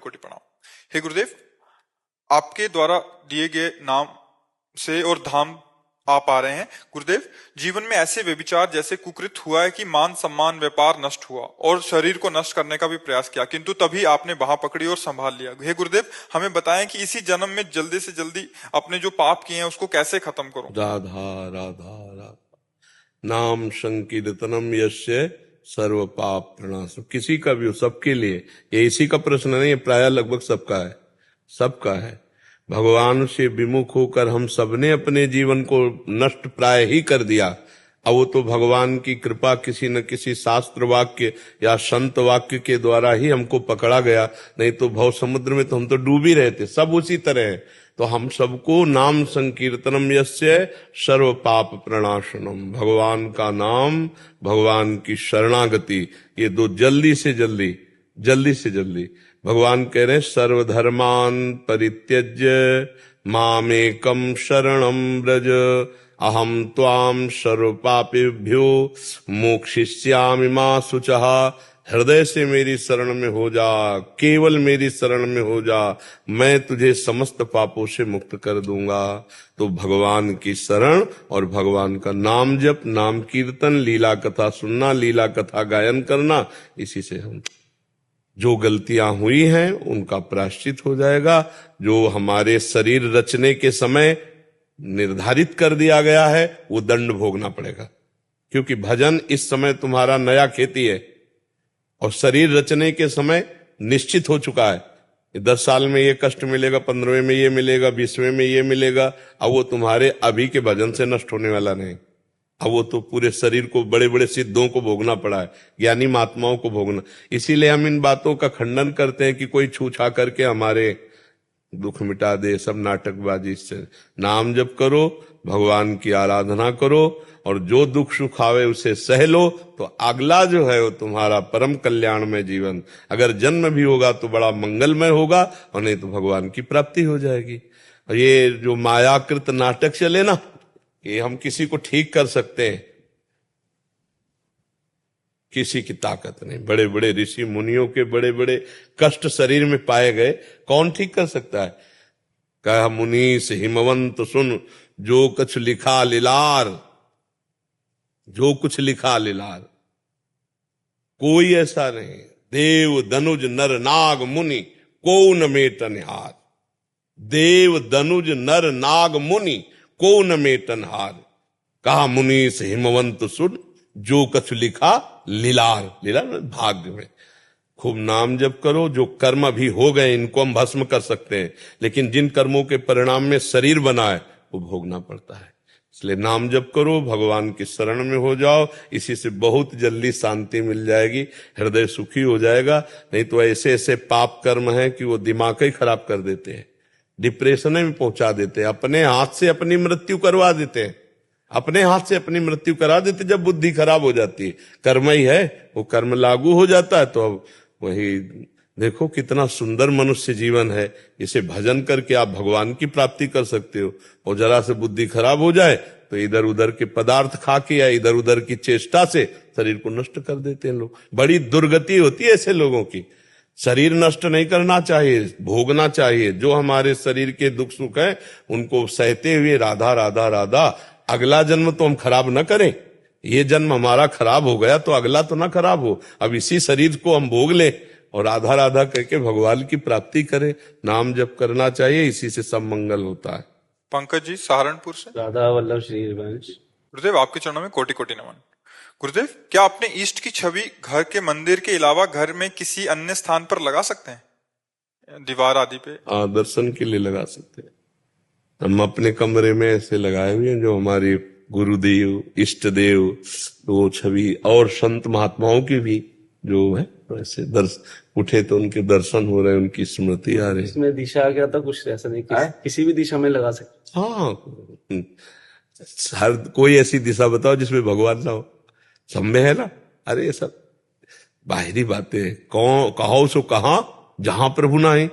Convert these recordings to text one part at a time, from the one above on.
कोटि प्रणाम। हे गुरुदेव, आपके द्वारा दिए गए नाम से और धाम आप आ रहे हैं। गुरुदेव, जीवन में ऐसे व्यभिचार जैसे कुकृत हुआ है कि मान सम्मान व्यापार नष्ट हुआ और शरीर को नष्ट करने का भी प्रयास किया, किंतु तभी आपने बाह पकड़ी और संभाल लिया। हे गुरुदेव, हमें बताएं कि इसी जन्म में जल्दी से जल्दी अपने जो पाप किए हैं उसको कैसे खत्म करूं। राधा राधा राधा नाम संकीर्तनम यस्य सर्व पाप प्रणाशम। किसी का भी हो, सबके लिए ये इसी का प्रश्न नहीं है, प्राय लगभग सबका है, सबका है। भगवान से विमुख होकर हम सबने अपने जीवन को नष्ट प्राय ही कर दिया। अब वो तो भगवान की कृपा किसी न किसी शास्त्र वाक्य या संत वाक्य के द्वारा ही हमको पकड़ा गया, नहीं तो भव समुद्र में तो हम तो डूब ही रहे थे। सब उसी तरह है। तो हम सबको नाम संकीर्तनम यस्य सर्व पाप प्रणाशनम, भगवान का नाम, भगवान की शरणागति, ये दो जल्दी से जल्दी, जल्दी से जल्दी। भगवान कह रहे सर्वधर्मान परित्यज्य मामेकम शरणम व्रज अहम त्वाम सर्व पापेभ्यो मोक्षयिष्यामि मा शुचः। हृदय से मेरी शरण में हो जा, केवल मेरी शरण में हो जा, मैं तुझे समस्त पापों से मुक्त कर दूंगा। तो भगवान की शरण और भगवान का नाम जप, नाम कीर्तन, लीला कथा सुनना, लीला कथा गायन करना, इसी से हम जो गलतियां हुई हैं उनका प्रायश्चित हो जाएगा। जो हमारे शरीर रचने के समय निर्धारित कर दिया गया है वो दंड भोगना पड़ेगा, क्योंकि भजन इस समय तुम्हारा नया खेती है और शरीर रचने के समय निश्चित हो चुका है। 10 साल में ये कष्ट मिलेगा, 15वें में ये मिलेगा, 20वें में ये मिलेगा। अब वो तुम्हारे अभी के भजन से नष्ट होने वाला नहीं। अब वो तो पूरे शरीर को, बड़े बड़े सिद्धों को भोगना पड़ा है, ज्ञानी महात्माओं को भोगना। इसीलिए हम इन बातों का खंडन करते हैं कि कोई छू छा करके हमारे दुख मिटा दे, सब नाटकबाजी से। नाम जप करो, भगवान की आराधना करो और जो दुख सुख आवे उसे सह लो, तो अगला जो है वो तुम्हारा परम कल्याण में जीवन, अगर जन्म भी होगा तो बड़ा मंगलमय होगा, और नहीं तो भगवान की प्राप्ति हो जाएगी। और ये जो मायाकृत नाटक चले ना, कि हम किसी को ठीक कर सकते हैं, किसी की ताकत नहीं। बड़े बड़े ऋषि मुनियों के बड़े बड़े कष्ट शरीर में पाए गए, कौन ठीक कर सकता है। कहा मुनीस हिमवंत सुन, जो कुछ लिखा लीलार, जो कुछ लिखा लीलार, कोई ऐसा नहीं। देव दनुज नर नाग मुनि को न मेट निहार, देव दनुज नर नाग मुनि को न मेटन हार। कहा मुनीस हिमवंत सुन, जो कछु लिखा लीलार, लीलार भाग्य में। खूब नाम जप करो। जो कर्म अभी हो गए इनको हम भस्म कर सकते हैं, लेकिन जिन कर्मों के परिणाम में शरीर बना है वो भोगना पड़ता है। इसलिए नाम जप करो, भगवान की शरण में हो जाओ, इसी से बहुत जल्दी शांति मिल जाएगी, हृदय सुखी हो जाएगा। नहीं तो ऐसे ऐसे पाप कर्म हैं कि वो दिमाग ही खराब कर देते हैं, डिप्रेशन में पहुंचा देते हैं, अपने हाथ से अपनी मृत्यु करवा देते हैं, अपने हाथ से अपनी मृत्यु करा देते जब बुद्धि खराब हो जाती है। कर्म ही है, वो कर्म लागू हो जाता है। तो अब वही देखो कितना सुंदर मनुष्य जीवन है। इसे भजन करके आप भगवान की प्राप्ति कर सकते हो। और जरा से बुद्धि खराब हो जाए तो इधर उधर के पदार्थ खा के या इधर उधर की चेष्टा से शरीर को नष्ट कर देते हैं लोग। बड़ी दुर्गति होती है ऐसे लोगों की। शरीर नष्ट नहीं करना चाहिए, भोगना चाहिए। जो हमारे शरीर के दुख सुख है उनको सहते हुए राधा राधा राधा, अगला जन्म तो हम खराब न करें। ये जन्म हमारा खराब हो गया तो अगला तो ना खराब हो। अब इसी शरीर को हम भोग ले और राधा राधा करके भगवान की प्राप्ति करें। नाम जप करना चाहिए, इसी से सब मंगल होता है। पंकज जी सहारनपुर से। राधा वल्लभ श्री हरिवंश। गुरुदेव, आपके चरणों में कोटि कोटि नमन। गुरुदेव, क्या अपने इष्ट की छवि घर के मंदिर के अलावा घर में किसी अन्य स्थान पर लगा सकते हैं, दीवार आदि पे? हाँ, दर्शन के लिए लगा सकते हैं। हम अपने कमरे में ऐसे लगाए हुए हैं जो हमारे गुरुदेव इष्ट देव, वो छवि, और संत महात्माओं की भी जो है वैसे उठे तो उनके दर्शन हो रहे हैं, उनकी स्मृति आ रही है। इसमें दिशा क्या था, कुछ ऐसा नहीं, किसी भी दिशा में लगा सकते। हाँ, हर कोई ऐसी दिशा बताओ जिसमें भगवान ना हो। सब में है ना। अरे ये सब बाहरी बातें, कौन कहो सो कहा, जहां प्रभु ना है।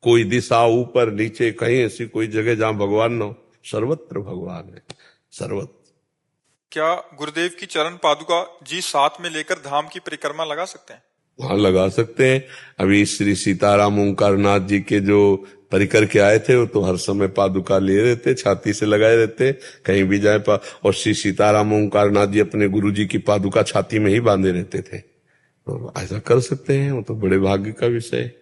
कोई दिशा ऊपर नीचे कहीं ऐसी कोई जगह जहां भगवान ना हो। सर्वत्र भगवान है, सर्वत्र। क्या गुरुदेव की चरण पादुका जी साथ में लेकर धाम की परिक्रमा लगा सकते हैं? वहां लगा सकते हैं। अभी श्री सीताराम ओंकारनाथ जी के जो परिकर के आए थे वो तो हर समय पादुका लिए रहते, छाती से लगाए रहते, कहीं भी जाए और श्री सीताराम ओंकारनाथ जी अपने गुरु जी की पादुका छाती में ही बांधे रहते थे। तो ऐसा कर सकते हैं, वो तो बड़े भाग्य का विषय है।